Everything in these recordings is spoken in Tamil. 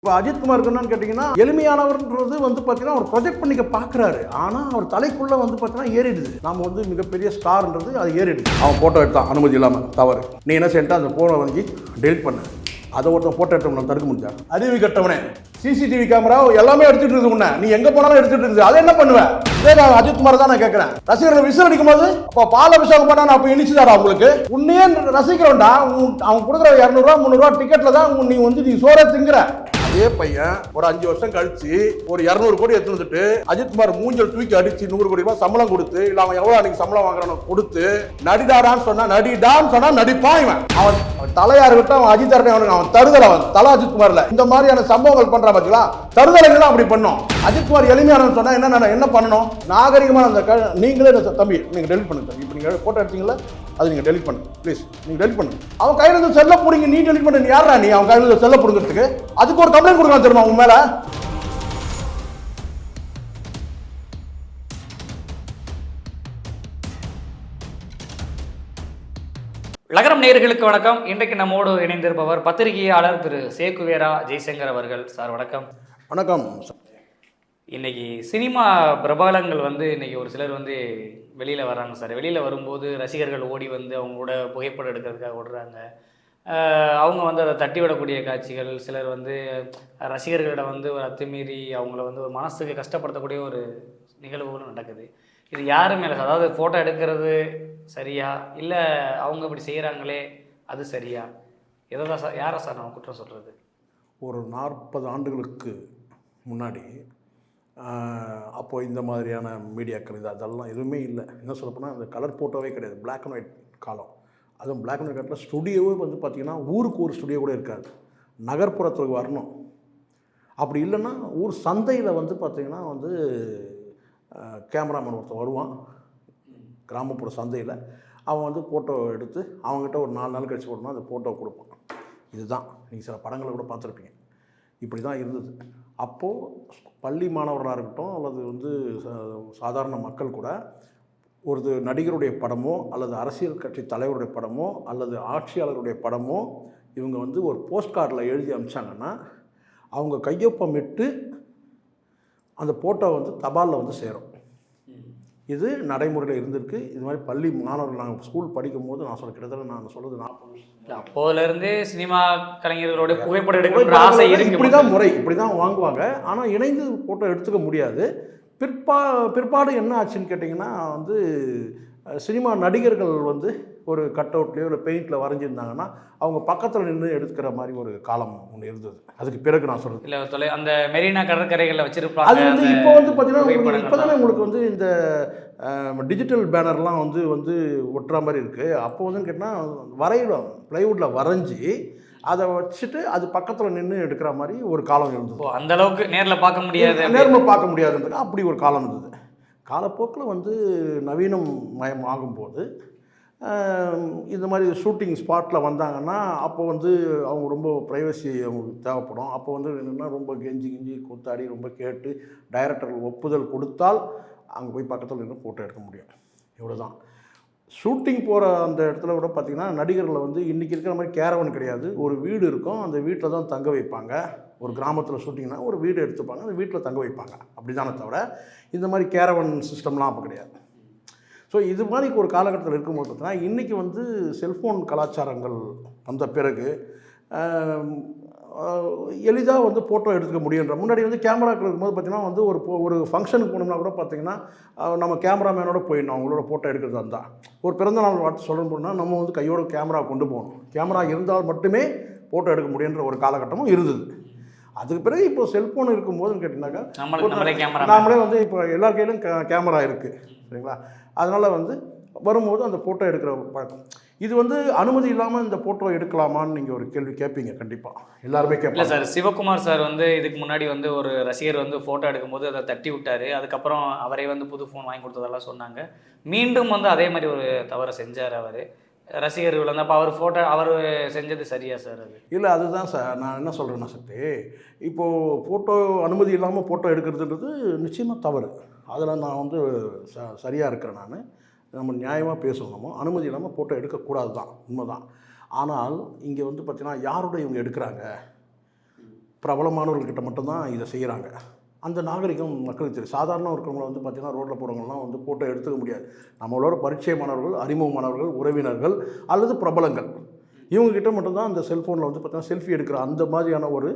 இப்போ அஜித்குமார் என்னன்னு கேட்டிங்கன்னா எளிமையானவர்ன்றது வந்து பார்த்தீங்கன்னா அவர் ப்ரொஜெக்ட் பண்ணிக்க பார்க்குறாரு. ஆனால் அவர் தலைக்குள்ளே வந்து பார்த்தீங்கன்னா ஏறிடுது. நாம் வந்து மிகப்பெரிய ஸ்டார்ன்றது அது ஏறிடுது. அவன் ஃபோட்டோ எடுத்தான் அனுமதி இல்லாமல், தவறு. நீ என்ன செஞ்சுட்டு அந்த ஃபோனை வாங்கி டெலிட் பண்ணு. அதை ஒருத்தன் ஃபோட்டோ எடுத்தவனை தடுக்க முடிஞ்சா? அறிவு கட்டவனே, சிசிடிவி கேமரா எல்லாமே எடுத்துட்டு இருக்கு. முன்ன நீ எங்கே போனாலும் எடுத்துட்டு இருக்குது. அதை என்ன பண்ணுவேன்? இதே நான் அஜித்குமார் தான் நான் கேட்குறேன். ரசிகர்கள் விசில் அடிக்கும் போது அப்போ பால் அபிஷேகம் பண்ணா நான் அப்போ இனிச்சுதாரா உங்களுக்கு? உன்னையே ரசிக்கிறோம்டா. அவன் கொடுக்குற 200 300 டிக்கெட்டில் தான் நீ சோற திங்குற. அதே பையன் ஒரு 5 வருஷம் கழிச்சு ஒரு 200 கோடி எடுத்து வந்துட்டு அஜித்குமார் மூஞ்சல் தூக்கி அடிச்சு 100 கோடி ரூபாய் சம்பளம் கொடுத்து, இல்ல அவன் எவ்வளவு அன்னைக்கு சம்பளம் வாங்குறானோ கொடுத்து நடிடாரான்னு சொன்னா நடிப்பான். இவன் அவன் தலையா இருக்கட்டும், அவன் அஜித் அவன் தருதல், அவன் தலை அஜித்குமார்ல இந்த மாதிரியான சம்பவங்கள் பண்றான் பாத்தீங்களா? தருதலைங்க தான் அப்படி பண்ணும். அஜித்குமார் எளிமையான சொன்னா என்ன பண்ணணும்? நாகரிகமான அந்த நீங்களே தம்பி நீங்க டெலிட் பண்ணுங்க. இப்ப நீங்க போட்டோ எடுத்தீங்களா, அது நீங்க டெலிட் பண்ணுங்க ப்ளீஸ். நீங்க டெலிட் பண்ணுங்க. அவன் கையில இருந்து செல்ல புடிங்க, நீ டெலிட் பண்ண. நீ யாரா? நீ அவன் கையில இருந்து செல்ல புடுங்கிறதுக்கு அதுக்கு ஒரு கம்ப்ளைண்ட் கொடுக்கலாம் தெரியுமா உங்க மேல? லகரம் நேயர்களுக்கு வணக்கம். இன்றைக்கு நம்மோடு இணைந்திருப்பவர் பத்திரிகையாளர் திரு சேகுவேரா ஜெய்சங்கர் அவர்கள். சார் வணக்கம். வணக்கம். இன்னைக்கு சினிமா பிரபலங்கள் இன்னைக்கு ஒரு சிலர் வெளியில் வராங்க சார். வெளியில் வரும்போது ரசிகர்கள் ஓடி அவங்களோட புகைப்படம் எடுக்கிறதுக்காக ஓடுறாங்க. அவங்க அதை தட்டி விடக்கூடிய காட்சிகள், சிலர் ரசிகர்களிடம் ஒரு அத்துமீறி அவங்கள ஒரு மனசுக்கு கஷ்டப்படுத்தக்கூடிய ஒரு நிகழ்வுகளும் நடக்குது. இது யாரு மேலே? அதாவது ஃபோட்டோ எடுக்கிறது சரியா, இல்லை அவங்க இப்படி செய்கிறாங்களே அது சரியா? எதை தான் சார், யாரை சார் நம்ம குற்றம் சொல்கிறது? ஒரு 40 ஆண்டுகளுக்கு முன்னாடி அப்போது இந்த மாதிரியான மீடியாக்கள் அதெல்லாம் எதுவுமே இல்லை. என்ன சொல்லப்போனால் அந்த கலர் ஃபோட்டோவே கிடையாது, பிளாக் அண்ட் ஒயிட் காலம். அதுவும் பிளாக் அண்ட் ஒயிட் காலத்தில் ஸ்டுடியோவே பார்த்திங்கன்னா ஊருக்கு ஒரு ஸ்டுடியோ கூட இருக்காது. நகர்ப்புறத்துக்கு வரணும். அப்படி இல்லைன்னா ஊர் சந்தையில் பார்த்திங்கன்னா கேமராமேன் ஒருத்தன் வருவான். கிராமப்புற சந்தையில் அவன் ஃபோட்டோ எடுத்து அவங்ககிட்ட ஒரு 4 நாள் கழிச்சு போடணும், அந்த ஃபோட்டோ கொடுப்பான். இதுதான் நீங்கள் சில படங்களை கூட பார்த்துருப்பீங்க. இப்படி தான் இருந்தது. அப்போது பள்ளி மாணவர்களாக இருக்கட்டும் அல்லது சாதாரண மக்கள் கூட ஒரு நடிகருடைய படமோ அல்லது அரசியல் கட்சி தலைவருடைய படமோ அல்லது ஆட்சியாளருடைய படமோ இவங்க ஒரு போஸ்ட் கார்டில் எழுதி அனுப்பிச்சாங்கன்னா அவங்க கையொப்பமிட்டு அந்த ஃபோட்டோ தபாலில் சேரும். இது நடைமுறையில் இருந்திருக்கு. இது மாதிரி பள்ளி மாணவர்கள் நாங்கள் ஸ்கூல் படிக்கும் போது நான் கிட்டத்தட்ட நான் சொல்கிறது 40 அப்போதுலேருந்தே சினிமா கலைஞர்களோட புகைப்படம் எடுக்கிற ஆசை இருக்கு. இப்படி தான் முறை, இப்படி தான் வாங்குவாங்க. ஆனால் இணைந்து ஃபோட்டோ எடுத்துக்க முடியாது. பிற்பாடு என்ன ஆச்சுன்னு கேட்டிங்கன்னா சினிமா நடிகர்கள் ஒரு கட் அவுட்லேயோ இல்லை பெயிண்டில் வரைஞ்சிருந்தாங்கன்னா அவங்க பக்கத்தில் நின்று எடுக்கிற மாதிரி ஒரு காலம் ஒன்று இருந்தது. அதுக்கு பிறகு நான் சொல்கிறேன் இல்லை, அந்த மெரினா கடற்கரைகளில் வச்சுருப்பாங்க. அது இப்போ பார்த்தீங்கன்னா இப்போ தானே உங்களுக்கு இந்த டிஜிட்டல் பேனர்லாம் ஒட்டுற மாதிரி இருக்குது. அப்போ கேட்டால் வரையிடும், ப்ளைவுட்டில் வரைஞ்சி அதை வச்சுட்டு அது பக்கத்தில் நின்று எடுக்கிற மாதிரி ஒரு காலம் இருந்தது. அந்த அளவுக்கு நேரில் பார்க்க முடியாதுன்றது அப்படி ஒரு காலம் இருந்தது. காலப்போக்கில் நவீனம் மயம் ஆகும்போது இந்த மாதிரி ஷூட்டிங் ஸ்பாட்டில் வந்தாங்கன்னா அப்போ அவங்க ரொம்ப ப்ரைவசி அவங்களுக்கு தேவைப்படும். அப்போ என்னென்னா ரொம்ப கெஞ்சி கூத்தாடி ரொம்ப கேட்டு டைரக்டர்கள் ஒப்புதல் கொடுத்தால் அங்கே போய் பக்கத்தில் நின்று ஃபோட்டோ எடுக்க முடியும். இவ்வளோ தான். ஷூட்டிங் போகிற அந்த இடத்துல கூட பார்த்திங்கன்னா நடிகர்களை இன்றைக்கி இருக்கிற மாதிரி கேரவன் கிடையாது. ஒரு வீடு இருக்கும், அந்த வீட்டில் தான் தங்க வைப்பாங்க. ஒரு கிராமத்தில் ஷூட்டிங்னா ஒரு வீடு எடுத்துப்பாங்க, அந்த வீட்டில் தங்க வைப்பாங்க. அப்படி தானே தவிர இந்த மாதிரி கேரவன் சிஸ்டம்லாம் அப்போ கிடையாது. ஸோ இது மாதிரி ஒரு காலகட்டத்தில் இருக்கும்போது பார்த்தீங்கன்னா இன்றைக்கி செல்ஃபோன் கலாச்சாரங்கள் வந்த பிறகு எளிதாக ஃபோட்டோ எடுத்துக்க முடியுன்ற. முன்னாடி கேமராக்கள் இருக்கும்போது பார்த்திங்கன்னா ஒரு ஃபங்க்ஷனுக்கு போனோம்னா கூட பார்த்திங்கன்னா நம்ம கேமராமேனோட போயிடணும். அவங்களோட ஃபோட்டோ எடுக்கிறதா இருந்தால் ஒரு பிறந்த நாள் வார்த்தை சொல்லணும் போனால் நம்ம கையோட கேமரா கொண்டு போகணும். கேமரா இருந்தால் மட்டுமே ஃபோட்டோ எடுக்க முடியுன்ற ஒரு காலகட்டமும் இருந்தது. அதுக்கு பிறகு இப்போ செல்ஃபோன் இருக்கும்போதுன்னு கேட்டிங்கனாக்கா நாமளே இப்போ எல்லா கையிலும் கேமரா இருக்குது, சரிங்களா? அதனால் வரும்போது அந்த ஃபோட்டோ எடுக்கிற பழக்கம் இது அனுமதி இல்லாமல் இந்த ஃபோட்டோ எடுக்கலாமான்னு நீங்கள் ஒரு கேள்வி கேட்பீங்க. கண்டிப்பாக எல்லாருமே கேட்பீங்க. சார், சிவகுமார் சார் இதுக்கு முன்னாடி ஒரு ரசிகர் ஃபோட்டோ எடுக்கும்போது அதை தட்டி விட்டார். அதுக்கப்புறம் அவரே புது ஃபோன் வாங்கி கொடுத்ததெல்லாம் சொன்னாங்க. மீண்டும் அதே மாதிரி ஒரு தவறை செஞ்சார் அவர். ரசிகர்கள் அப்போ அவர் செஞ்சது சரியா சார்? அது இல்லை, அதுதான் சார் நான் என்ன சொல்கிறேன்னா இப்போது ஃபோட்டோ அனுமதி இல்லாமல் ஃபோட்டோ எடுக்கிறதுன்றது நிச்சயமாக தவறு. அதில் நான் சரியாக இருக்கிறேன். நான் நம்ம நியாயமாக பேசணுமோ அனுமதி இல்லாமல் ஃபோட்டோ எடுக்கக்கூடாது தான், உண்மை தான். ஆனால் இங்கே பார்த்தீங்கன்னா யாரோட இவங்க எடுக்கிறாங்க, பிரபலமானவர்கள்கிட்ட மட்டும்தான் இதை செய்கிறாங்க. அந்த நாகரிகம் மக்களுக்கு தெரியும். சாதாரண இருக்கிறவங்கள வந்து பார்த்திங்கன்னா ரோட்டில் போகிறவங்கலாம் வந்து ஃபோட்டோ எடுத்துக்க முடியாது. நம்மளோட பரிச்சயமானவர்கள், அறிமுகமானவர்கள், உறவினர்கள் அல்லது பிரபலங்கள், இவங்ககிட்ட மட்டும்தான் அந்த செல்ஃபோனில் வந்து பார்த்திங்கன்னா செல்ஃபி எடுக்கிற அந்த மாதிரியான ஒரு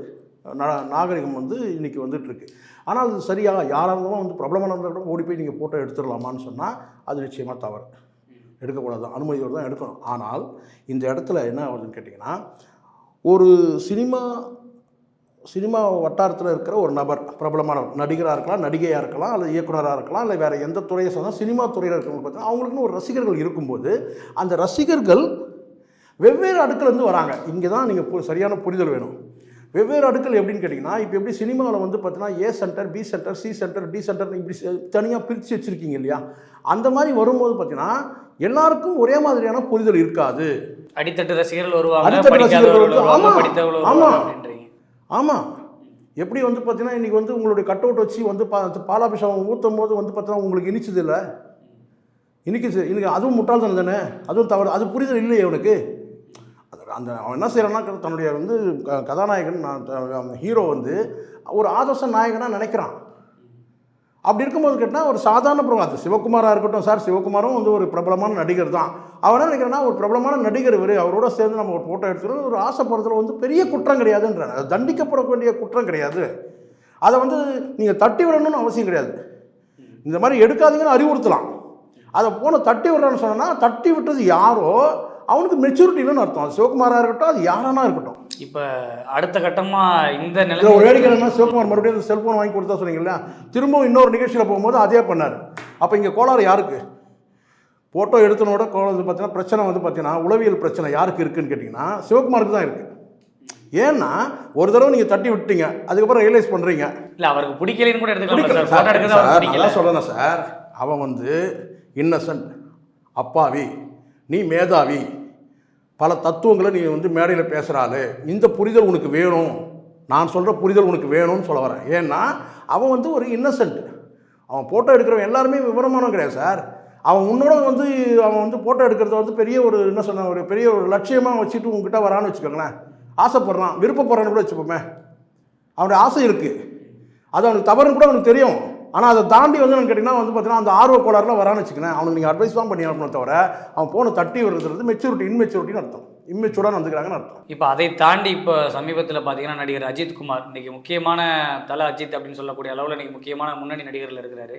நாகரிகம் வந்து இன்றைக்கி வந்துட்டுருக்கு. ஆனால் அது சரியாக யாராக இருந்தாலும் வந்து பிரபலமானவர்களோட ஓடி போய் நீங்கள் ஃபோட்டோ எடுத்துடலாமான்னு சொன்னால் அது நிச்சயமாக தவறு. எடுக்கக்கூடாது, அனுமதியோடு தான் எடுக்கணும். ஆனால் இந்த இடத்துல என்ன ஆகுதுன்னு கேட்டிங்கன்னா, ஒரு சினிமா வட்டாரத்தில் இருக்கிற ஒரு நபர், பிரபலமானவர், நடிகராக இருக்கலாம், நடிகையாக இருக்கலாம், அல்லது இயக்குனராக இருக்கலாம், இல்லை வேறு எந்த துறையை சொன்னால் சினிமா துறையில் இருக்கிறவங்க பார்த்தீங்கன்னா அவங்களுக்குன்னு ஒரு ரசிகர்கள் இருக்கும்போது அந்த ரசிகர்கள் வெவ்வேறு அடுக்கிலேருந்து வராங்க. இங்கே தான் நீங்கள் சரியான புரிதல் வேணும். வெவ்வேறு அடுக்கள் எப்படின்னு கேட்டிங்கன்னா, இப்போ எப்படி சினிமாவில் வந்து பார்த்தீங்கன்னா A centre, B centre, C centre, D centre இப்படி தனியாக பிரித்து வச்சுருக்கீங்க இல்லையா? அந்த மாதிரி வரும்போது பார்த்தீங்கன்னா எல்லாருக்கும் ஒரே மாதிரியான புரிதல் இருக்காது. அடித்தட்டு ரசிகர்கள் வருவாங்க. ஆமாம். எப்படி வந்து பார்த்தீங்கன்னா இன்றைக்கி வந்து உங்களுடைய கட் அவுட் வச்சு வந்து பாலாபிஷேகம் ஊற்றும் போது வந்து பார்த்தீங்கன்னா உங்களுக்கு இனிச்சது இல்லை, இன்றைக்கி அதுவும் முட்டாள்தனம் தானே, அதுவும் தவறு, அது புரிதல் இல்லையே அவனுக்கு. அந்த அவன் என்ன செய்கிறான்னா தன்னுடைய வந்து கதாநாயகன் ஹீரோ வந்து ஒரு ஆதர்ச நாயகனாக நினைக்கிறான். அப்படி இருக்கும்போது கேட்டால் ஒரு சாதாரண பிரபலம், அது சிவகுமாராக இருக்கட்டும் சார், சிவகுமாரும் வந்து ஒரு பிரபலமான நடிகர் தான். அவன் என்ன நினைக்கிறேன்னா ஒரு பிரபலமான நடிகர் இவர், அவரோட சேர்ந்து நம்ம ஒரு ஃபோட்டோ எடுத்துக்கிறது ஒரு ஆசைப்படுறதுல வந்து பெரிய குற்றம் கிடையாதுன்றாங்க. அது தண்டிக்கப்பட வேண்டிய குற்றம் கிடையாது. அதை வந்து நீங்கள் தட்டி விடணும்னு அவசியம் கிடையாது. இந்த மாதிரி எடுக்காதீங்கன்னு அறிவுறுத்தலாம். அதை தட்டி விடுறான்னு சொன்னால் தட்டி விட்டது யாரோ அவனுக்கு மெச்சூரிட்டி இல்லைன்னு அர்த்தம். அது சிவகுமாராக இருக்கட்டும், அது யாரானா இருக்கட்டும். இப்போ அடுத்த கட்டமாக இந்த நிலை ஒரு வேடிக்கை என்ன, சிவகுமார் மறுபடியும் செல்ஃபோன் வாங்கி கொடுத்தா சொன்னீங்களா, திரும்பவும் இன்னொரு நிகழ்ச்சியில் போகும்போது அதே பண்ணார். அப்போ இங்கே கோளாறு யாருக்கு? ஃபோட்டோ எடுத்தனோட கோளாறு பார்த்தீங்கன்னா பிரச்சனை வந்து பார்த்தீங்கன்னா உளவியல் பிரச்சனை யாருக்கு இருக்குதுன்னு கேட்டிங்கன்னா சிவகுமாருக்கு தான் இருக்குது. ஏன்னா ஒரு தடவை நீங்கள் தட்டி விட்டீங்க, அதுக்கப்புறம் ரியலைஸ் பண்ணுறீங்க. இல்லை அவருக்கு பிடிக்கலன்னு கூட எடுத்துக்கலாம். நல்லா சொல்லணும் சார், அவன் வந்து இன்னசென்ட், அப்பாவி, நீ மேதாவி, பல தத்துவங்களை நீ வந்து மேடையில் பேசுகிறாள், இந்த புரிதல் உனக்கு வேணும், நான் சொல்கிற புரிதல் உனக்கு வேணும்னு சொல்ல வரேன். ஏன்னா அவன் வந்து ஒரு இன்னசென்ட். அவன் ஃபோட்டோ எடுக்கிறவன் எல்லாருமே விவரமானவன் கிடையாது சார். அவன் உன்னோட வந்து அவன் வந்து ஃபோட்டோ எடுக்கிறத வந்து பெரிய ஒரு என்ன சொன்ன ஒரு பெரிய ஒரு லட்சியமாக வச்சுட்டு உங்ககிட்ட வரான்னு வச்சுக்கோங்களேன். ஆசைப்படுறான், விருப்பப்படுறான்னு கூட வச்சுப்போமே, அவனுடைய ஆசை இருக்குது, அது அவனுக்கு தவறுன்னு கூட அவனுக்கு தெரியும். ஆனால் அதை தாண்டி வந்து நான் கேட்டிங்கன்னா வந்து பார்த்தீங்கன்னா அந்த ஆர்வ கோளாறுலாம் வரான்னு வச்சுக்கேன். அவனுக்கு நீங்கள் அட்வைஸ் தான் பண்ணி அனுப்பணும் தவிர அவன் போன தட்டி வருது மெச்சூரிட்டி, இன்மெச்சூரிட்டின்னு அர்த்தம். இம்மெச்சூராக வந்துக்கிறாங்கன்னு அர்த்தம். இப்போ அதை தாண்டி இப்போ சமீபத்தில் பார்த்தீங்கன்னா நடிகர் அஜித் குமார் இன்றைக்கி முக்கியமான தலை அஜித் அப்படின்னு சொல்லக்கூடிய அளவில் இன்றைக்கி முக்கியமான முன்னணி நடிகர்கள் இருக்கிறாரு.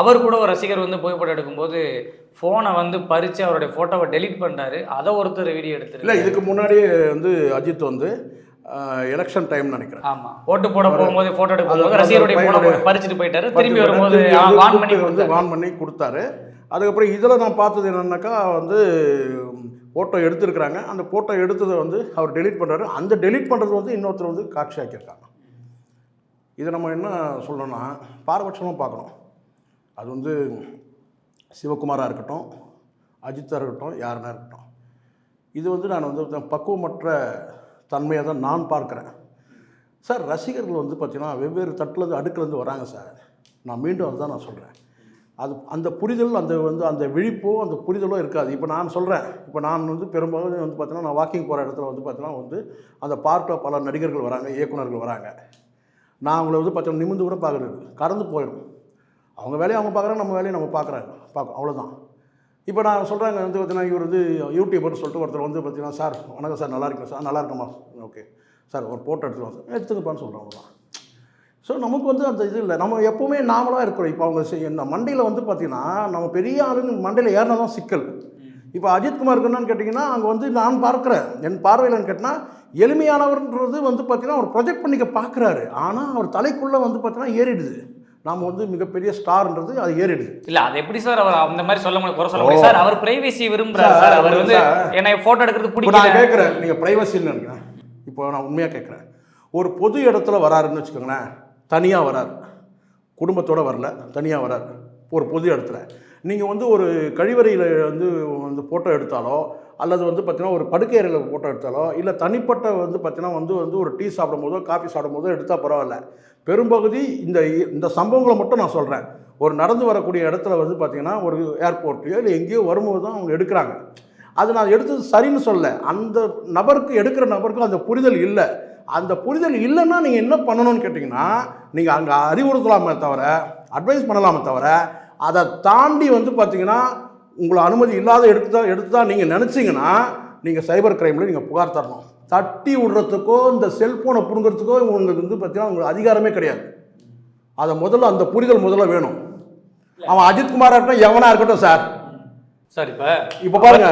அவர் கூட ஒரு ரசிகர் வந்து புகைப்படம் எடுக்கும்போது ஃபோனை வந்து பறித்து அவருடைய ஃபோட்டோவை டெலிட் பண்ணுறாரு. அதை ஒருத்தர் வீடியோ எடுத்துருக்கு. இல்லை, இதுக்கு முன்னாடியே வந்து அஜித் வந்து எலெக்ஷன் டைம் நினைக்கிறேன், ஆமாம், ஓட்டு போட போகும்போது ஃபோட்டோ எடுக்கும்போது ரசிகருடைய ஃபோட்டோ பறிச்சுட்டு போயிட்டாரு. திரும்பி வரும்போது வான் பண்ணி கொடுத்தாரு. அதுக்கப்புறம் இதில் நான் பார்த்தது என்னன்னாக்கா வந்து ஃபோட்டோ எடுத்துருக்குறாங்க. அந்த ஃபோட்டோ எடுத்ததை வந்து அவர் டெலிட் பண்ணுறாரு. அந்த டெலிட் பண்ணுறது வந்து இன்னொருத்தர் வந்து காட்சியாக்கியிருக்காங்க. இதை நம்ம என்ன சொல்லணும்னா பாரபட்சமாக பார்க்கணும். அது வந்து சிவகுமாராக இருக்கட்டும், அஜித்தாக இருக்கட்டும், யாருன்னா இருக்கட்டும், இது வந்து நான் வந்து பக்குவமற்ற தன்மையாக தான் நான் பார்க்குறேன் சார். ரசிகர்கள் வந்து பார்த்திங்கன்னா வெவ்வேறு தட்டிலேருந்து அடுக்கிலேருந்து வராங்க சார். நான் மீண்டும் அதுதான் நான் சொல்கிறேன். அது அந்த புரிதல் அந்த வந்து அந்த விழிப்போ அந்த புரிதலோ இருக்காது. இப்போ நான் சொல்கிறேன், இப்போ நான் வந்து பெரும்பாலும் வந்து பார்த்தீங்கன்னா நான் வாக்கிங் போகிற இடத்துல வந்து பார்த்தீங்கன்னா வந்து அந்த பார்க்கில் பல நடிகர்கள் வராங்க, இயக்குநர்கள் வராங்க. நான் அவங்கள வந்து பார்த்தீங்கன்னா நிமிந்து கூட பார்க்குறது கடந்து போயிடும். அவங்க வேலையை அவங்க பார்க்குறாங்க, நம்ம வேலையை நம்ம பார்க்கும், அவ்வளோதான். இப்போ நான் சொல்கிறாங்க வந்து பார்த்தீங்கன்னா இவர் வந்து யூடியூபர்னு சொல்லிட்டு ஒருத்தர் வந்து பார்த்தீங்கன்னா சார் வணக்கம் சார், நல்லா இருக்கேன் சார், நல்லா இருக்கமா, ஓகே சார் ஒரு ஃபோட்டோ எடுத்துக்கலாம் சார், எடுத்துக்கப்பான்னு சொல்கிறவங்க தான். ஸோ நமக்கு வந்து அந்த இது இல்லை, நம்ம எப்போவுமே நாமளாக இருக்கிறோம். இப்போ அவங்க என்ன மண்டையில் வந்து பார்த்திங்கன்னா நம்ம பெரிய ஆளுங்க மண்டையில் ஏறினா தான் சிக்கல். இப்போ அஜித்குமாருக்கு என்னன்னு கேட்டிங்கன்னா அங்கே வந்து நான் பார்க்குறேன், என் பார்வையில்னு கேட்டால் எளிமையானவர்ன்றது வந்து பார்த்திங்கன்னா அவர் ப்ரொஜெக்ட் பண்ணிக்க பார்க்குறாரு. ஆனால் அவர் தலைக்குள்ளே வந்து பார்த்திங்கன்னா ஏறிடுது. நாம் வந்து மிகப்பெரிய ஸ்டார்ன்றது அது ஏறிடுது. இல்லை அது எப்படி சார் அவர் அந்த மாதிரி சொல்ல முடியும் சார்? அவர் பிரைவசி விரும்புகிறார் சார். அவர் வந்து என்னை ஃபோட்டோ எடுக்கிறது பிடிக்கும். நான் கேட்குறேன், நீங்கள் ப்ரைவசின்னு நினைக்கிறேன். இப்போ நான் உண்மையாக கேட்குறேன், ஒரு பொது இடத்துல வராருன்னு வச்சுக்கோங்களேன், தனியாக வரார், குடும்பத்தோடு வரல, தனியாக வரார் ஒரு பொது இடத்துல. நீங்கள் வந்து ஒரு கழிவறையில் வந்து ஃபோட்டோ எடுத்தாலோ அல்லது வந்து பார்த்தீங்கன்னா ஒரு படுக்கை அறையில் ஃபோட்டோ எடுத்தாலோ இல்லை தனிப்பட்ட வந்து பார்த்தீங்கன்னா வந்து ஒரு டீ சாப்பிடும் போதோ காஃபி சாப்பிடும் போதோ எடுத்தால் பரவாயில்ல. பெரும்பகுதி இந்த சம்பவங்களை மட்டும் நான் சொல்கிறேன். ஒரு நடந்து வரக்கூடிய இடத்துல வந்து பார்த்திங்கன்னா ஒரு ஏர்போர்ட்லையோ இல்லை எங்கேயோ வரும்போது தான் அவங்க எடுக்கிறாங்க. அது நான் எடுத்தது சரின்னு சொல்ல, அந்த நபருக்கு எடுக்கிற நபருக்கு அந்த புரிதல் இல்லை. அந்த புரிதல் இல்லைன்னா நீங்கள் என்ன பண்ணணும்னு கேட்டிங்கன்னா, நீங்கள் அங்கே அறிவுறுத்தலாமே தவிர, அட்வைஸ் பண்ணலாமே தவிர, அதை தாண்டி வந்து பார்த்தீங்கன்னா உங்களை அனுமதி இல்லாத எடுத்து தான் நீங்கள் நினச்சிங்கன்னா நீங்கள் சைபர் கிரைமில் நீங்கள் புகார் தரணும். தட்டி விடுறதுக்கோ இந்த செல்ஃபோனை பிடுங்கிறதுக்கோ உங்களுக்கு வந்து பார்த்தீங்கன்னா உங்களுக்கு அதிகாரமே கிடையாது. அதை முதல்ல அந்த புரிதல் முதல்ல வேணும். அவன் அஜித்குமாராக இருக்கட்டும் எவனாக இருக்கட்டும் சார், சார் இப்போ பாருங்க,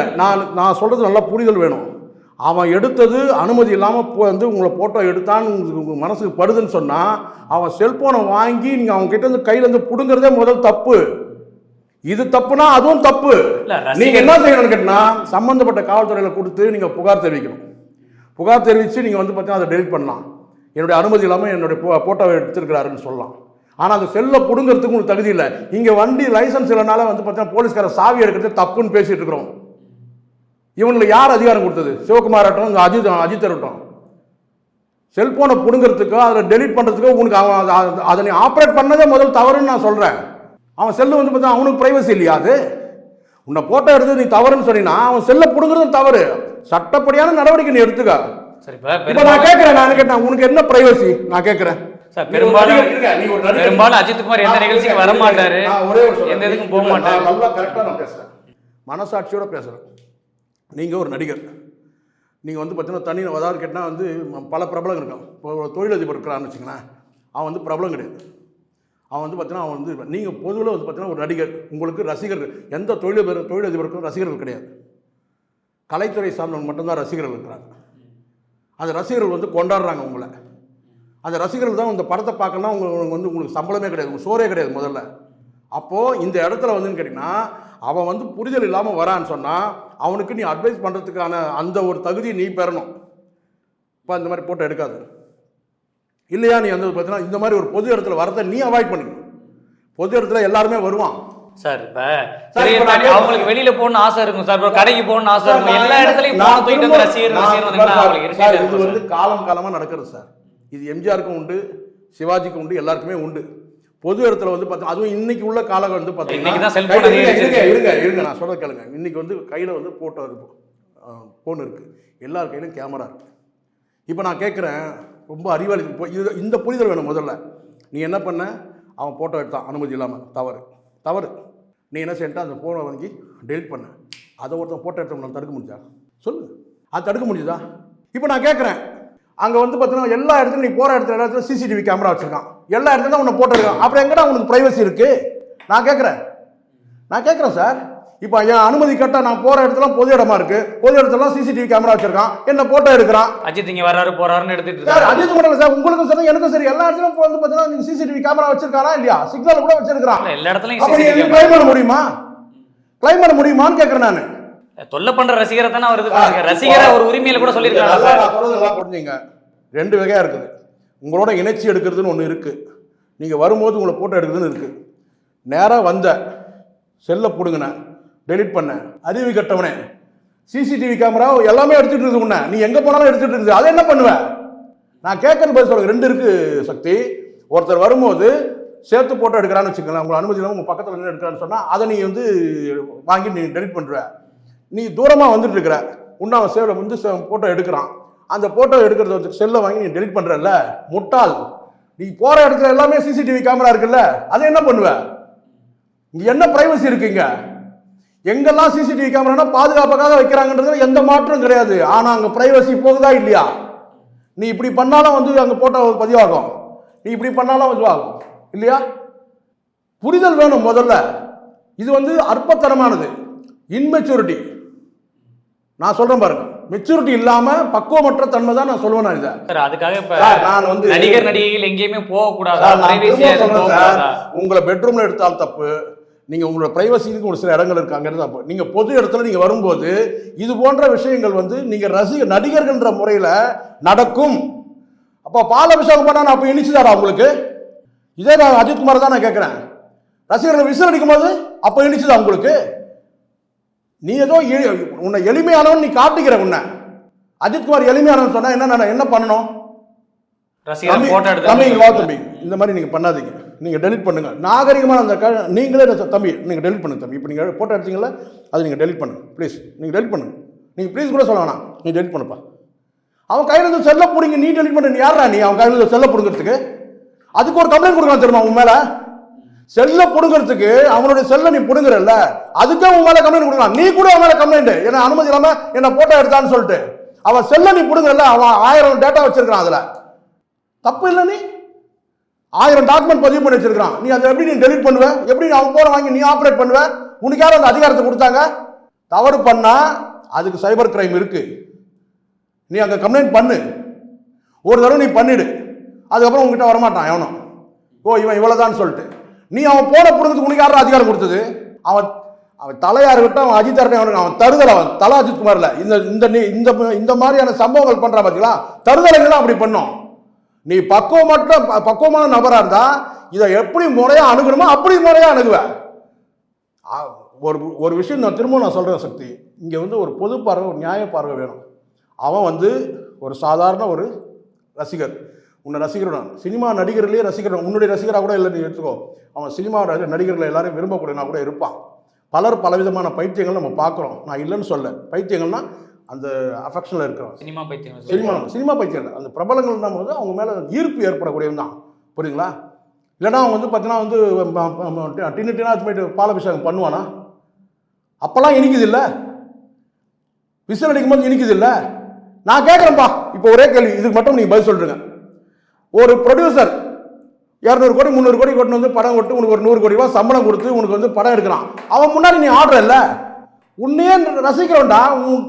நான் சொல்கிறது நல்லா புரிதல் வேணும். அவன் எடுத்தது அனுமதி இல்லாமல் வந்து உங்களை ஃபோட்டோ எடுத்தான்னு உங்களுக்கு மனசுக்கு படுதுன்னு சொன்னால், அவன் செல்ஃபோனை வாங்கி நீங்கள் அவங்க கிட்ட இருந்து கையிலேருந்து பிடுங்கிறதே முதல் தப்பு. இது தப்புனா அதுவும் தப்பு. நீங்கள் என்ன செய்யணும்னு கேட்டால் சம்மந்தப்பட்ட காவல்துறையில் கொடுத்து நீங்கள் புகார் தெரிவிக்கணும். புகார் தெரிவித்து நீங்கள் வந்து பார்த்தீங்கன்னா அதை டெலிட் பண்ணலாம். என்னுடைய அனுமதி இல்லாமல் என்னுடைய ஃபோட்டோவை எடுத்துருக்கிறாருன்னு சொல்லலாம். ஆனால் அந்த செல்லை பிடுங்கிறதுக்கு உங்களுக்கு தகுதி இல்லை. இங்கே வண்டி லைசன்ஸ் இல்லைனால வந்து பார்த்தீங்கன்னா போலீஸ்கார சாவி எடுக்கிறது தப்புன்னு பேசிகிட்டு இருக்கிறோம். இவங்களுக்கு யார் அதிகாரம் கொடுத்தது? சிவகுமார் ஆகட்டும், அஜித் இருக்கட்டும். செல்போனை பிடுங்கிறதுக்கோ அதில் டெலிட் பண்ணுறதுக்கோ உங்களுக்கு அவன் அதை நீ ஆப்ரேட் பண்ணதே முதல் தவறுன்னு நான் சொல்கிறேன். அவன் செல்லு வந்து பார்த்தா அவனுக்கு ப்ரைவசி இல்லையா? அது உன்னை ஃபோட்டோ எடுத்து நீ தவறுன்னு சொன்னீங்கன்னா அவன் செல்லை பிடுங்கிறதும் தவறு. சட்டப்படியான நடவடிக்கை நீ எடுத்துக்க. இப்போ நான் கேட்குறேன், நான் கேட்டேன் உனக்கு என்ன ப்ரைவசி நான் கேட்குறேன். பெரும்பாலும் அஜித்குமார் எந்த நிகழ்ச்சிக்கு வர மாட்டாரு, எந்த இதுக்கும் போக மாட்டாரு. நல்லா கரெக்டாக நான் பேசுகிறேன், மனசாட்சியோட பேசுகிறேன். நீங்கள் ஒரு நடிகர், நீங்கள் வந்து பார்த்தீங்கன்னா தனி உதாரணம் கேட்டால் வந்து பல பிரபலம் இருக்கான். இப்போ ஒரு தொழிலதிபர் இருக்கிறான்னு வச்சுங்களேன், அவன் வந்து பிரபலம் கிடையாது. அவன் வந்து பார்த்தீங்கன்னா அவன் வந்து நீங்கள் பொதுவில் வந்து பார்த்தீங்கன்னா ஒரு நடிகர், உங்களுக்கு ரசிகர்கள் எந்த தொழிலதிபருக்கும் ரசிகர்கள் கிடையாது. கலைத்துறை சார்ந்தவங்க மட்டும்தான் ரசிகர்கள் இருக்கிறாங்க. அந்த ரசிகர்கள் வந்து கொண்டாடுறாங்க உங்களை. அந்த ரசிகர்கள் தான் இந்த படத்தை பார்க்கணும்னா உங்களுக்கு சம்பளமே கிடையாது, உங்களுக்கு சோறே கிடையாது முதல்ல. அப்போது இந்த இடத்துல வந்துன்னு கேட்டிங்கன்னா அவன் வந்து புரிதல் இல்லாமல் வரான்னு சொன்னால் அவனுக்கு நீ அட்வைஸ் பண்ணுறதுக்கான அந்த ஒரு தகுதியை நீ பெறணும். இப்போ இந்த மாதிரி போட்டோ எடுக்காது இல்லையா? நீ வந்து பார்த்தீங்கன்னா இந்த மாதிரி ஒரு பொது இடத்துல வரதை நீ அவாய்ட் பண்ணி. பொது இடத்துல எல்லாருமே வருவான் சார். இப்போ அவங்களுக்கு வெளியில போகணும்னு ஆசை இருக்கும் சார், கடைக்கு போகணும்னு ஆசை இருக்கும், எல்லா இடத்துலையும் இது வந்து காலமாக நடக்கிறது சார். இது எம்ஜிஆருக்கும் உண்டு, சிவாஜிக்கும் உண்டு, எல்லாருக்குமே உண்டு. பொது இடத்துல வந்து பார்த்தா அதுவும் இன்னைக்கு உள்ள காலம் வந்து பார்த்தீங்கன்னா இருங்க நான் சொல்ல கேளுங்க. இன்னைக்கு வந்து கையில் வந்து ஃபோட்டோ இருக்கு, ஃபோன் இருக்குது, எல்லார் கையிலும் கேமரா இருக்குது. இப்போ நான் கேட்குறேன், ரொம்ப அறிவாளி இந்த புரிதல் வேணும் முதல்ல. நீ என்ன பண்ண, அவன் ஃபோட்டோ எடுத்தான் அனுமதி இல்லாமல், தவறு. நீ என்ன செஞ்சிட்டா அந்த ஃபோனை வாங்கி டெலிட் பண்ண. அதை ஒருத்தன் ஃபோட்டோ எடுத்தவங்க தடுக்க முடிஞ்சா சொல்லு? அது தடுக்க முடியுதா? இப்போ நான் கேட்குறேன், அங்கே வந்து பார்த்தீங்கன்னா எல்லா இடத்துலையும் நீ போகிற இடத்துல சிசிடிவி கேமரா வச்சுருக்கான், எல்லா இடத்துல உன்னை போட்டோ எடுக்கான். அப்புறம் எங்கடா உனக்கு ப்ரைவசி இருக்குது? நான் கேட்குறேன் சார். இப்போ என் அனுமதி கேட்டால் நான் போகிற இடத்துல பொது இடமா இருக்குது, பொது இடத்துலாம் சிசிடிவி கேமரா வச்சிருக்கான், என்ன போட்டோ எடுக்கிறான். அஜித் இங்கே வர்றாரு போறாருன்னு எடுத்துட்டு சார், அஜித் மட்டும் சார், உங்களுக்கும் சரி எனக்கும் சரி எல்லா இடத்துலையும் வந்து பார்த்தீங்கன்னா சிசிடிவி கேமரா வச்சிருக்காரா இல்லையா? சிக்னல் கூட வச்சிருக்கான். எல்லா இடத்துலையும் கிளைம் பண்ண முடியுமான்னு கேட்குறேன் நான். தொல்லை பண்ற ரசிகரை தானே வருது. ரசிகரை ஒரு உரிமையில கூட சொல்லியிருக்காங்க. புரிஞ்சுங்க, ரெண்டு வகையாக இருக்குது. உங்களோட இணைச்சி எடுக்கிறதுன்னு ஒன்று இருக்குது, நீங்கள் வரும்போது உங்களை ஃபோட்டோ எடுக்கிறதுன்னு இருக்குது. நேராக வந்த செல்லை பிடுங்கின, டெலிட் பண்ண, அறிவு கட்டவனே, சிசிடிவி கேமரா எல்லாமே எடுத்துகிட்டு இருக்குது உன்னை, நீ எங்கே போனாலும் எடுத்துகிட்டு இருக்குது. அதை என்ன பண்ணுவேன்? நான் கேட்கறது பதில் சொல்லுங்க. ரெண்டு இருக்குது சக்தி. ஒருத்தர் வரும்போது சேர்த்து ஃபோட்டோ எடுக்கிறான்னு வச்சுக்கலாம், உங்களை அனுமதி இல்லாமல் உங்கள் பக்கத்தில் நின்று எடுக்கிறான்னு சொன்னால் அதை நீ வந்து வாங்கி நீ டெலிட் பண்ணுற. நீ தூரமாக வந்துட்டு இருக்கிற, உன்னை அவன் சேவில் வந்து ஃபோட்டோ எடுக்கிறான், அந்த ஃபோட்டோ எடுக்கிறது வந்து செல்லை வாங்கி நீ டெலிட் பண்ணுறல்ல, முட்டாள். நீ போகிற இடத்துல எல்லாமே சிசிடிவி கேமரா இருக்குல்ல, அதை என்ன பண்ணுவேன்? இங்கே என்ன ப்ரைவசி இருக்குங்க? எங்கெல்லாம் சிசிடிவி கேமரானா பாதுகாப்புக்காக வைக்கிறாங்கன்றது எந்த மாற்றம் கிடையாது. ஆனால் அங்கே ப்ரைவசி போகுதா இல்லையா? நீ இப்படி பண்ணாலும் வந்து அங்கே ஃபோட்டோ பதிவாகும், நீ இப்படி பண்ணாலும் பதிவாகும் இல்லையா? புரிதல் வேணும் முதல்ல. இது வந்து அற்பத்தனமானது, இன்மெச்சூரிட்டி. நான் சொல்றேன் பாருங்க, மெச்சூரிட்டி இல்லாம பக்குவமற்ற தன்மை தான் நான் சொல்லுவேன். இதை அதுக்காக நான் வந்து நடிகர் நடிகைகள் எங்கேயுமே போக கூடாது. உங்களை பெட்ரூம்ல எடுத்தால் தப்பு, நீங்க உங்களோட பிரைவசிக்கு ஒரு சில இடங்கள் இருக்காங்க தப்பு. நீங்க பொது இடத்துல நீங்க வரும்போது இது போன்ற விஷயங்கள் வந்து நீங்க நடிகர்கள்ன்ற முறையில நடக்கும். அப்ப பாலாபிஷேகம் பண்ணா அப்ப இனிச்சுதாரா உங்களுக்கு? இதே நான் அஜித்குமார் தான் நான் கேட்கிறேன். ரசிகர்களை விசில் அடிக்கும் போது அப்ப இனிச்சுதா உங்களுக்கு? நீ ஏதோ உன்னை எளிமையானவன் நீ காட்டிக்கிற. உன்னை அஜித்குமார் எளிமையானவன் சொன்னா என்ன பண்ணணும்? தம்பி இந்த மாதிரி நீங்க பண்ணாதீங்க, நீங்க டெலிட் பண்ணுங்க. நாகரிகமான அந்த நீங்களே தம்பி நீங்க டெலிட் பண்ணுங்க தம்பி. இப்போ நீங்க போட்டோ எடுத்தீங்களா, அதை நீங்க டெலிட் பண்ணுங்க ப்ளீஸ். நீங்க டெலிட் பண்ணுங்க, நீங்க ப்ளீஸ் கூட சொல்ல வேணாம், நீங்க டெலிட் பண்ணுப்பா. அவன் கையில இருந்து செல்ல பிடிங்க, நீ டெலிட் பண்ண, நீ யாரா நீ அவன் கையில இருந்து செல்ல பிடுங்கிறதுக்கு? அதுக்கு ஒரு கம்ப்ளைண்ட் கொடுக்கலாம் தெரியுமா உன் மேல? செல்ல பிடுங்கிறதுக்கு அவனுடைய செல்ல நீ பிடுங்குறல்ல, அதுக்கே உன் மேல கம்ப்ளைண்ட் கொடுக்கலாம். நீ கூட அவன் மேல கம்ப்ளைண்ட், என்ன அனுமதி இல்லாம என்ன போட்டோ எடுத்தான்னு சொல்லிட்டு. அவன் செல்ல நீ பிடுங்குறல்ல, அவன் 1000 டேட்டா வச்சிருக்கான், அதுல தப்பு இல்லை. நீ 1000 டாக்குமெண்ட் பதிவு பண்ணி வச்சிருக்கான், நீ அதை எப்படி நீ டெலிட் பண்ணுவ? எப்படி நீ அவன் போன வாங்கி நீ ஆப்ரேட் பண்ணுவ? உனக்கு யாரும் அந்த அதிகாரத்தை கொடுத்தாங்க? தவறு பண்ணா அதுக்கு சைபர் கிரைம் இருக்கு, நீ அங்க கம்ப்ளைண்ட் பண்ணு. ஒரு தடவை நீ பண்ணிடு, அதுக்கப்புறம் உங்ககிட்ட வரமாட்டான் எவனும். ஓ இவன் இவ்வளவுதான் சொல்லிட்டு. நீ அவன் போன பிடுங்கிறதுக்கு உனக்கு யாரும் அதிகாரம் கொடுத்தது? அவன் அவன் தலையா இருக்கட்டும், அவன் அஜித் அவன் தருதல், அவன் தலை அஜித்குமார்ல இந்த மாதிரியான சம்பவங்கள் பண்றான் பாத்தீங்களா? தருதலைங்க தான் அப்படி பண்ணோம். நீ பக்குவமான நபரா இருந்தா இதை எப்படி முறையா அணுகணுமோ அப்படி முறையா அணுகுவ. ஒரு விஷயம் நான் திரும்ப சொல்றேன் சக்தி, இங்க ஒரு பொது பார்வை, ஒரு நியாய பார்வை வேணும். அவன் ஒரு சாதாரண ஒரு ரசிகர், உன்னை ரசிகர், சினிமா நடிகர்களே ரசிகர், உன்னுடைய ரசிகராக கூட இல்லை நீ எடுத்துக்கோ. அவன் சினிமா நடிகர்களை எல்லாரும் விரும்பக்கூடியனா கூட இருப்பான். பலர் பலவிதமான பைத்தியங்கள் நம்ம பார்க்குறோம், நான் இல்லைன்னு சொல்ல. பைத்தியங்கள்னா அந்த அஃபெக்ஷனில் இருக்கிறோம், சினிமா பைத்தியம் இல்லை, அந்த பிரபலங்கள் தான் அவங்க மேலே ஈர்ப்பு ஏற்படக்கூடியவன் தான், புரியுங்களா? இல்லைனா அவன் பார்த்தீங்கன்னா டின்னா போயிட்டு பாலாபிஷேகம் பண்ணுவானா? அப்போல்லாம் இனிக்குது இல்லை, விசில் அடிக்கும் போது இனிக்குது இல்லை. நான் கேட்குறேன்ப்பா, இப்போ ஒரே கேள்வி, இதுக்கு மட்டும் நீங்கள் பதில் சொல்லிடுங்க. ஒரு ப்ரொடியூசர் 200 கோடி 300 கோடி கொண்டு படம் கொட்டு உனக்கு ஒரு 100 கோடி ரூபா சம்பளம் கொடுத்து உனக்கு படம் எடுக்கிறான். அவன் முன்னாடி நீ ஆர்டர் இல்லை, உன்னையே ரசிக்கிறோம்டா.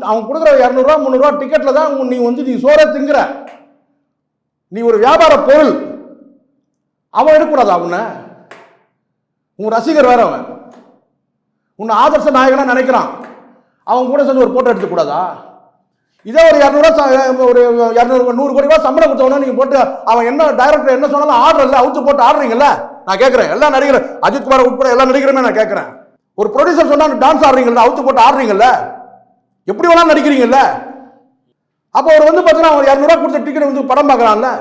அவன் கொடுக்குற 200 ரூபா 300 ரூபா டிக்கெட்ல தான் நீ சோற திங்குற. நீ ஒரு வியாபார பொருள். அவன் எடுக்கக்கூடாதா உன்னை? உன் ரசிகர் வேற, அவன் உன்னை ஆதர்ச நாயகனா நினைக்கிறான். அவன் கூட சேர்ந்து ஒரு போட்டோ எடுத்துக்கூடாதா? இதே ஒரு 200 ஒரு 100 கோடி ரூபாய் சம்பளம் கொடுத்தவனா நீங்க போட்டு அவன் என்ன டைரக்டர் என்ன சொன்னாலும் ஆர்டர் இல்லை, அவுத்து போட்டு ஆடுறீங்கல்ல? நான் கேட்கிறேன், எல்லா நடிகரும் அஜித்குமார் உட்பட எல்லா நடிகருமே நான் கேட்கிறேன். ஒரு ப்ரொடியூசர் சொன்னா டான்ஸ் ஆடுறீங்கல்ல, அவுத்து போட்டு ஆடுறீங்கல்ல, எப்படி வேணாலும் நடிக்கிறீங்கல்ல? அப்போ அவர் பார்த்தீங்கன்னா அவன் 200 ரூபா கொடுத்த டிக்கெட் படம் பார்க்கறான்ல,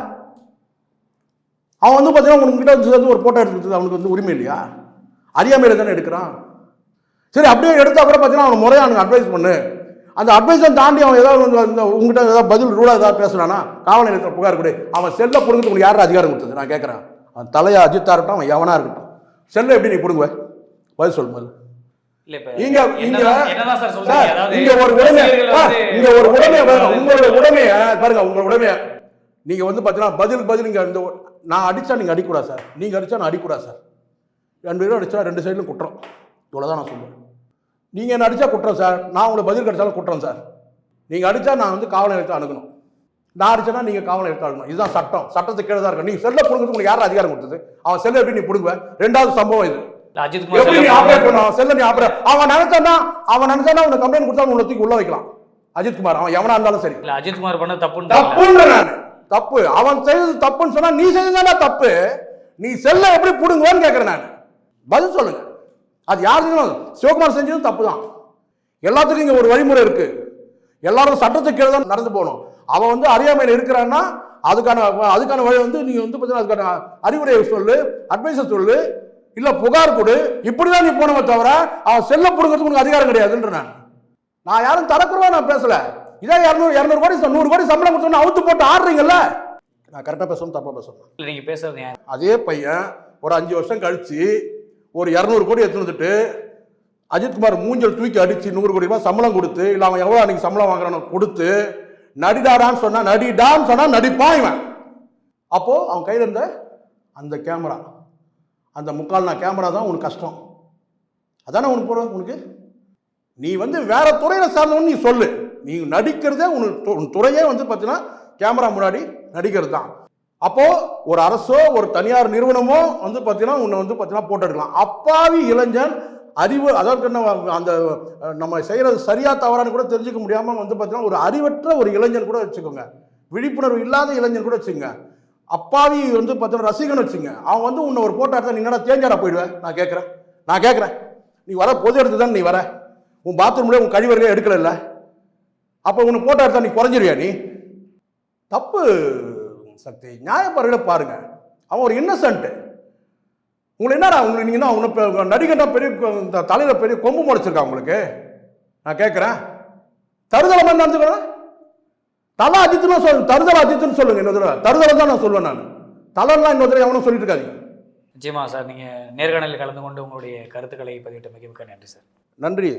அவன் பார்த்தீங்கன்னா உங்ககிட்ட ஒரு போட்டோ எடுத்துக்கிட்டு அவனுக்கு உரிமை இல்லையா? அறியாமையில தானே எடுக்கிறான். சரி, அப்படியே எடுத்தா கூட பார்த்தீங்கன்னா அவன் முறையா அவனுக்கு அட்வைஸ் பண்ணு. அந்த அட்வைஸை தாண்டி அவன் ஏதாவது உங்ககிட்ட ஏதாவது பதில் ரூலா ஏதாவது பேசுறானா, காவல் நிலையத்தில் புகார் கொடு. அவன் செல்லை பிடுங்கிறது உங்களுக்கு யாரும் அதிகாரம் கொடுத்தது? நான் கேட்குறேன். அவன் தலையா அஜித்தா இருக்கட்டும், அவன் எவனா இருக்கட்டும், செல்லை எப்படி நீ பிடுங்குவ? பதில் சொல்லு முதல்ல. உங்களுடைய உடமைய பாருங்க, உங்க உடமைய நீங்க பாத்தீங்கன்னா பதில் இங்க நான் அடிச்சா நீங்க அடிக்கூடாது சார், நீங்க அடிச்சா நான் அடிக்கூடாது சார். 2 பேரும் அடிச்சா 2 சைட்லும் குற்றம், இவ்வளவுதான் நான் சொல்லுவேன். நீங்க என்ன அடிச்சா குற்றம் சார், நான் உங்களுக்கு பதில் கிடைச்சாலும் குற்றம் சார். நீங்க அடிச்சா நான் காவல் நிலையத்தை அணுகணும், நான் அடிச்சேன்னா நீங்க காவல் நிலையத்தை அணுகணும். இதுதான் சட்டம், சட்டத்துக்கு கீழே தான் இருக்கும். நீங்க செல்ல புடுங்கிறது உங்களுக்கு யாரும் அதிகாரம் கொடுத்தது? அவன் செல்ல எப்படி நீ புடுங்குவ? 2வது சம்பவம் இது. அவன் நினைச்சானா அவனை கம்ப்ளைண்ட் கொடுத்தா உன்னை தூக்கி உள்ள வைக்கலாம். அஜித்குமார் அவன் எவனா இருந்தாலும் சரி. அஜித்குமார் பண்ண தப்பு, அவன் செய்தது தப்புன்னு சொன்னா நீ செஞ்சா தப்பு. நீ செல்ல எப்படி புடுங்குவேன்னு கேட்கிறேன் நான். பதில் சொல்லுங்க. அது யாரு சிவகுமார் செஞ்சதும் தப்பு தான். எல்லாத்துக்கும் இங்க ஒரு வழிமுறை இருக்கு, எல்லாரும் சட்டத்துக்கு கீழே தான் நடந்து போகணும். அவன் அறியாமையில் இருக்கிறான்னா அதுக்கான வழி நீங்க அதுக்கான அறிவுரை சொல்லு, அட்வைஸ் சொல்லு, இல்ல புகார் கொடு. இப்படிதான் நீ போனவ தவிர அவன் செல்ல புடுங்கிறதுக்கு உனக்கு அதிகாரம் கிடையாதுன்ற. நான் யாரும் தரக்குறவா நான் பேசல. இதே 200 கோடி 100 கோடி சம்பளம் கொடுத்தோன்னு அவுத்து போட்டு ஆடுறீங்கல்ல. நான் கரெக்டா பேசணும் தப்பா பேசணும்? நீங்க பேசுறது அதே பையன் ஒரு 5 வருஷம் கழிச்சு ஒரு 200 கோடி எடுத்து வந்துட்டு அஜித்குமார் மூஞ்சல் தூக்கி அடிச்சு 100 கோடி ரூபாய் சம்பளம் கொடுத்து, இல்ல அவன் எவ்வளவு அன்னைக்கு சம்பளம் வாங்குறான்னு கொடுத்து நடிடாடான்னு சொன்னா நடிடான்னு சொன்னா நடிப்பான் இவன். அப்போ அவன் கையில இருந்த அந்த கேமரா, அந்த முக்கால்னா கேமரா தான் உனக்கு கஷ்டம். அதானே உனக்கு போற உனக்கு. நீ வேற துறையில சார்ந்தவன் நீ சொல்லு. நீ நடிக்கிறதே உன் துறையே பார்த்தீங்கன்னா கேமரா முன்னாடி நடிக்கிறது தான். அப்போ ஒரு அரசோ ஒரு தனியார் நிறுவனமோ பார்த்தீங்கன்னா உன்னை பார்த்தீங்கன்னா போட்டு எடுக்கலாம். அப்பாவி இளைஞன் அறிவு, அதாவது அந்த நம்ம செய்யறது சரியா தவறான்னு கூட தெரிஞ்சுக்க முடியாம பார்த்தீங்கன்னா ஒரு அறிவற்ற ஒரு இளைஞன் கூட வச்சுக்கோங்க, விழிப்புணர்வு இல்லாத இளைஞன் கூட வச்சுங்க, அப்பாவி பார்த்தீங்கன்னா ரசிகன் வச்சுங்க. அவன் உன்னை ஒரு போட்டோ எடுத்தா நீ என்னடா தேஞ்சாரா போயிடுவேன்? நான் கேட்குறேன். நீ வர பொது எடுத்து தான் நீ வர, உன் பாத்ரூம்ல உன் கழிவறையிலே எடுக்கல, அப்போ உன்னை போட்டோ எடுத்தா நீ குறைஞ்சிருவியா? நீ தப்பு சக்தி. நியாயப்பார்வையில பாருங்க, அவன் ஒரு இன்னசென்ட். உங்களை என்னடா நீங்க நடிகர்னா பெரிய தலையில பெரிய கொம்பு முளைச்சிருக்கா உங்களுக்கு? நான் கேட்கிறேன். தருதலமா நடந்துக்கிறேன். தலை அஜித்னு சொல்லுங்க, தருதல அஜித்னு சொல்லுங்க. இன்னொரு தடவை தருதலை தான் நான் சொல்லுவேன். நான் தலன்லாம் இன்னொரு தடவை எவனும் சொல்லிட்டு இருக்காதீங்க. நிச்சயமா சார், நீங்கள் நேர்காணலில் கலந்து கொண்டு உங்களுடைய கருத்துக்களை பதிவிட்ட மிக மிக்க நன்றி சார். நன்றி.